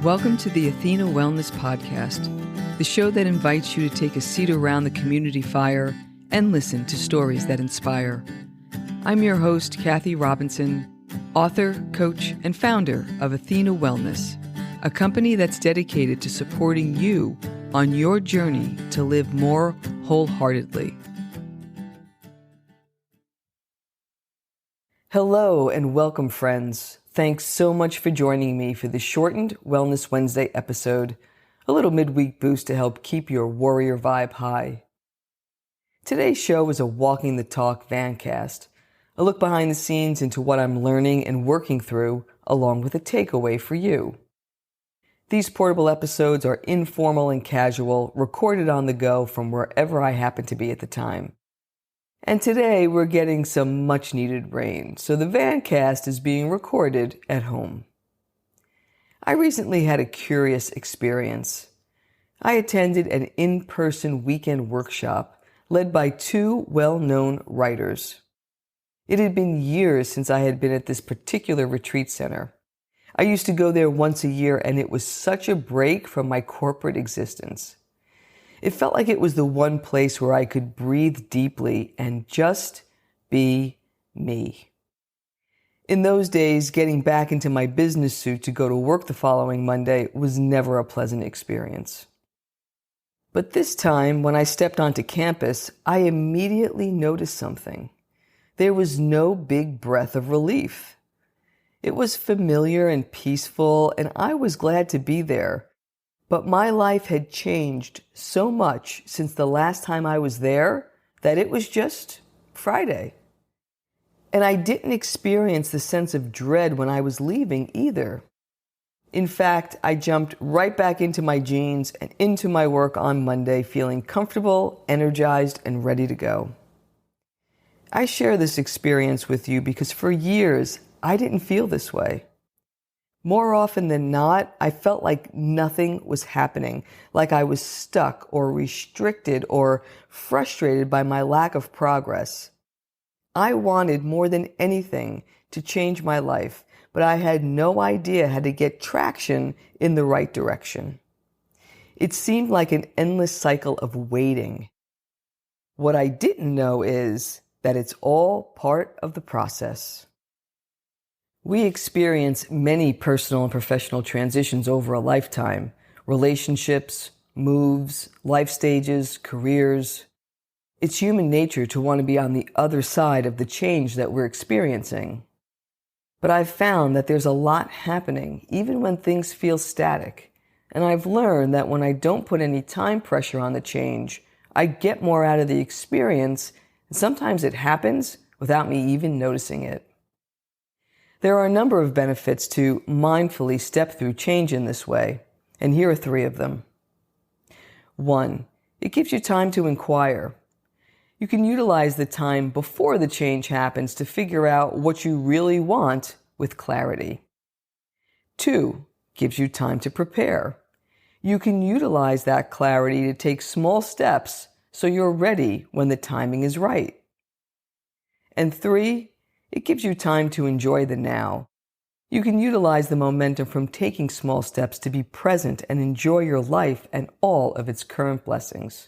Welcome to the Athena Wellness Podcast, the show that invites you to take a seat around the community fire and listen to stories that inspire. I'm your host, Kathy Robinson, author, coach, and founder of Athena Wellness, a company that's dedicated to supporting you on your journey to live more wholeheartedly. Hello and welcome, friends. Thanks so much for joining me for the shortened Wellness Wednesday episode, a little midweek boost to help keep your warrior vibe high. Today's show is a Walking the Talk Vancast, a look behind the scenes into what I'm learning and working through, along with a takeaway for you. These portable episodes are informal and casual, recorded on the go from wherever I happen to be at the time. And today we're getting some much needed rain, so the Vancast is being recorded at home. I recently had a curious experience. I attended an in-person weekend workshop led by two well-known writers. It had been years since I had been at this particular retreat center. I used to go there once a year, and it was such a break from my corporate existence. It felt like it was the one place where I could breathe deeply and just be me. In those days, getting back into my business suit to go to work the following Monday was never a pleasant experience. But this time, when I stepped onto campus, I immediately noticed something. There was no big breath of relief. It was familiar and peaceful, and I was glad to be there. But my life had changed so much since the last time I was there that it was just Friday. And I didn't experience the sense of dread when I was leaving either. In fact, I jumped right back into my jeans and into my work on Monday, feeling comfortable, energized, and ready to go. I share this experience with you because for years, I didn't feel this way. More often than not, I felt like nothing was happening, like I was stuck or restricted or frustrated by my lack of progress. I wanted more than anything to change my life, but I had no idea how to get traction in the right direction. It seemed like an endless cycle of waiting. What I didn't know is that it's all part of the process. We experience many personal and professional transitions over a lifetime: relationships, moves, life stages, careers. It's human nature to want to be on the other side of the change that we're experiencing. But I've found that there's a lot happening, even when things feel static. And I've learned that when I don't put any time pressure on the change, I get more out of the experience, and sometimes it happens without me even noticing it. There are a number of benefits to mindfully step through change in this way, and here are three of them. 1, it gives you time to inquire. You can utilize the time before the change happens to figure out what you really want with clarity. 2, gives you time to prepare. You can utilize that clarity to take small steps so you're ready when the timing is right. And 3, it gives you time to enjoy the now. You can utilize the momentum from taking small steps to be present and enjoy your life and all of its current blessings.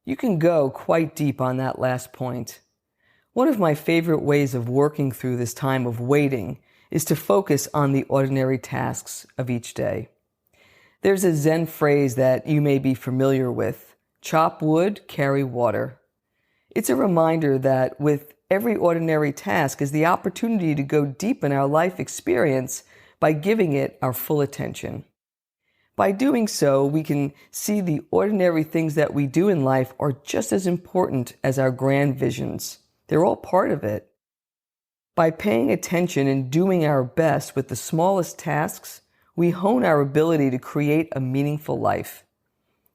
You can go quite deep on that last point. One of my favorite ways of working through this time of waiting is to focus on the ordinary tasks of each day. There's a Zen phrase that you may be familiar with: chop wood, carry water. It's a reminder that with every ordinary task is the opportunity to go deep in our life experience by giving it our full attention. By doing so, we can see the ordinary things that we do in life are just as important as our grand visions. They're all part of it. By paying attention and doing our best with the smallest tasks, we hone our ability to create a meaningful life.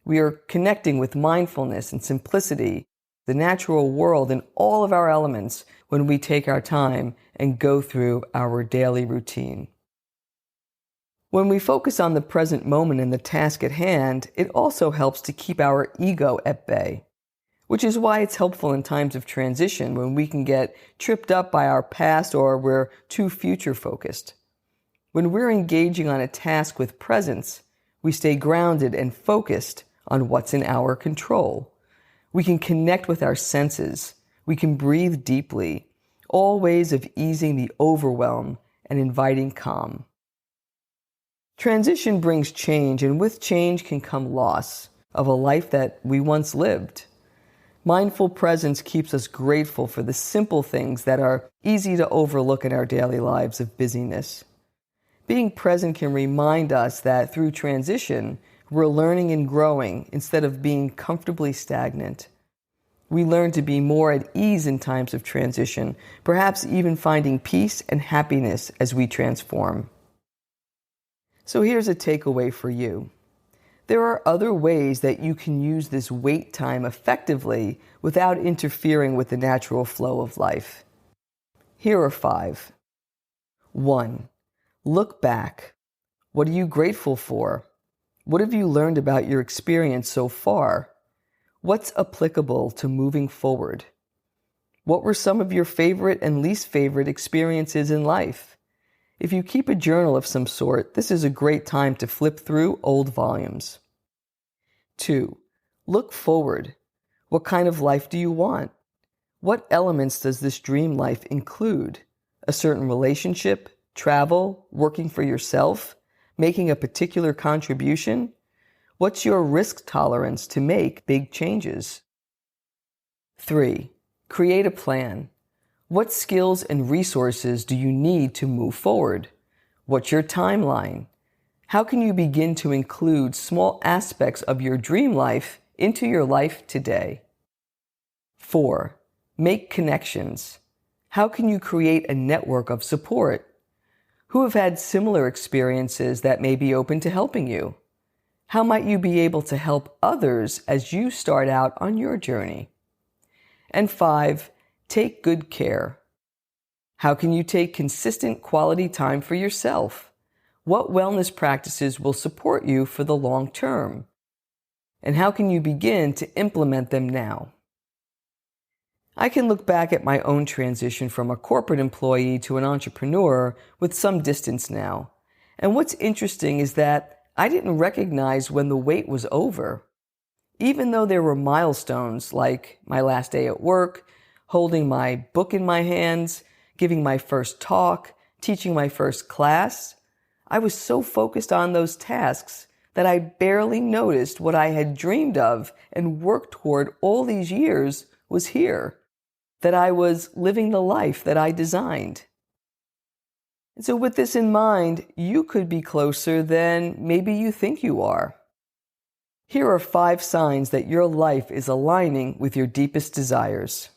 We are connecting with mindfulness and simplicity, the natural world, and all of our elements when we take our time and go through our daily routine. When we focus on the present moment and the task at hand, it also helps to keep our ego at bay, which is why it's helpful in times of transition when we can get tripped up by our past or we're too future-focused. When we're engaging on a task with presence, we stay grounded and focused on what's in our control. We can connect with our senses. We can breathe deeply, all ways of easing the overwhelm and inviting calm. Transition brings change, and with change can come loss of a life that we once lived. Mindful presence keeps us grateful for the simple things that are easy to overlook in our daily lives of busyness. Being present can remind us that through transition, we're learning and growing instead of being comfortably stagnant. We learn to be more at ease in times of transition, perhaps even finding peace and happiness as we transform. So here's a takeaway for you. There are other ways that you can use this wait time effectively without interfering with the natural flow of life. Here are 5. 1. Look back. What are you grateful for? What have you learned about your experience so far? What's applicable to moving forward? What were some of your favorite and least favorite experiences in life? If you keep a journal of some sort, this is a great time to flip through old volumes. 2. Look forward. What kind of life do you want? What elements does this dream life include? A certain relationship, travel, working for yourself, making a particular contribution? What's your risk tolerance to make big changes? 3. Create a plan. What skills and resources do you need to move forward? What's your timeline? How can you begin to include small aspects of your dream life into your life today? 4. Make connections. How can you create a network of support? Who have had similar experiences that may be open to helping you? How might you be able to help others as you start out on your journey? And 5, take good care. How can you take consistent quality time for yourself? What wellness practices will support you for the long term? And how can you begin to implement them now? I can look back at my own transition from a corporate employee to an entrepreneur with some distance now. And what's interesting is that I didn't recognize when the wait was over. Even though there were milestones like my last day at work, holding my book in my hands, giving my first talk, teaching my first class, I was so focused on those tasks that I barely noticed what I had dreamed of and worked toward all these years was here, that I was living the life that I designed. And so with this in mind, you could be closer than maybe you think you are. Here are 5 signs that your life is aligning with your deepest desires.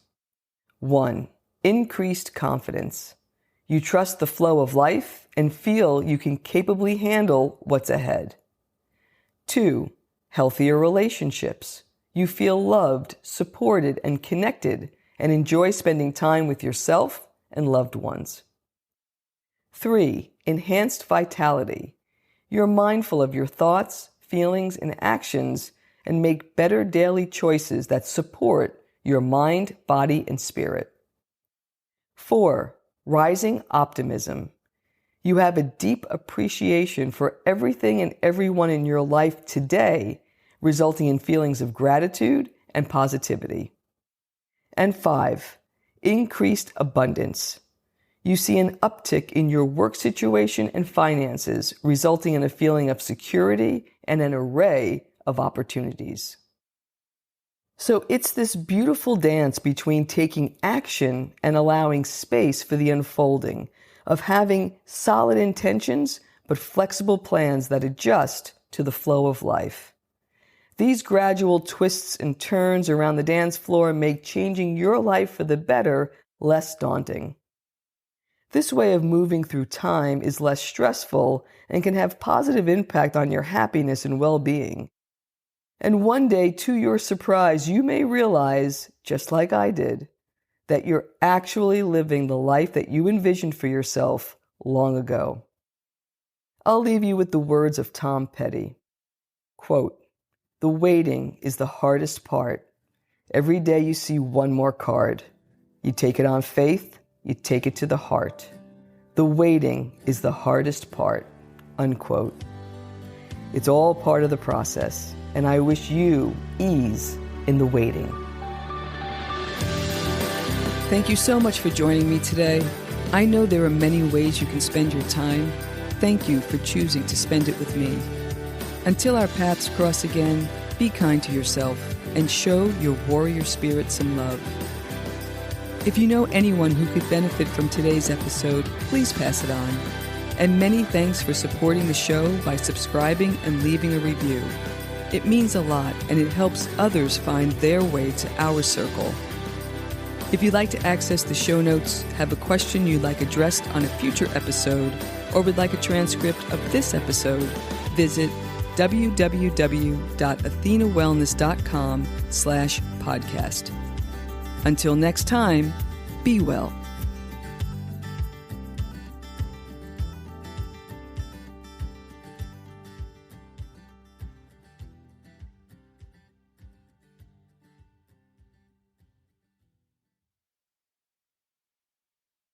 1. Increased confidence. You trust the flow of life and feel you can capably handle what's ahead. 2. Healthier relationships. You feel loved, supported, and connected, and enjoy spending time with yourself and loved ones. 3. Enhanced vitality. You're mindful of your thoughts, feelings, and actions, and make better daily choices that support your mind, body, and spirit. 4. Rising optimism. You have a deep appreciation for everything and everyone in your life today, resulting in feelings of gratitude and positivity. And 5. Increased abundance. You see an uptick in your work situation and finances, resulting in a feeling of security and an array of opportunities. So it's this beautiful dance between taking action and allowing space for the unfolding, of having solid intentions but flexible plans that adjust to the flow of life. These gradual twists and turns around the dance floor make changing your life for the better less daunting. This way of moving through time is less stressful and can have positive impact on your happiness and well-being. And one day, to your surprise, you may realize, just like I did, that you're actually living the life that you envisioned for yourself long ago. I'll leave you with the words of Tom Petty. Quote, "The waiting is the hardest part. Every day you see one more card. You take it on faith, you take it to the heart. The waiting is the hardest part, unquote. It's all part of the process, and I wish you ease in the waiting. Thank you so much for joining me today. I know there are many ways you can spend your time. Thank you for choosing to spend it with me. Until our paths cross again, be kind to yourself and show your warrior spirit some love. If you know anyone who could benefit from today's episode, please pass it on. And many thanks for supporting the show by subscribing and leaving a review. It means a lot, and it helps others find their way to our circle. If you'd like to access the show notes, have a question you'd like addressed on a future episode, or would like a transcript of this episode, visit www.athenawellness.com/podcast. Until next time, be well.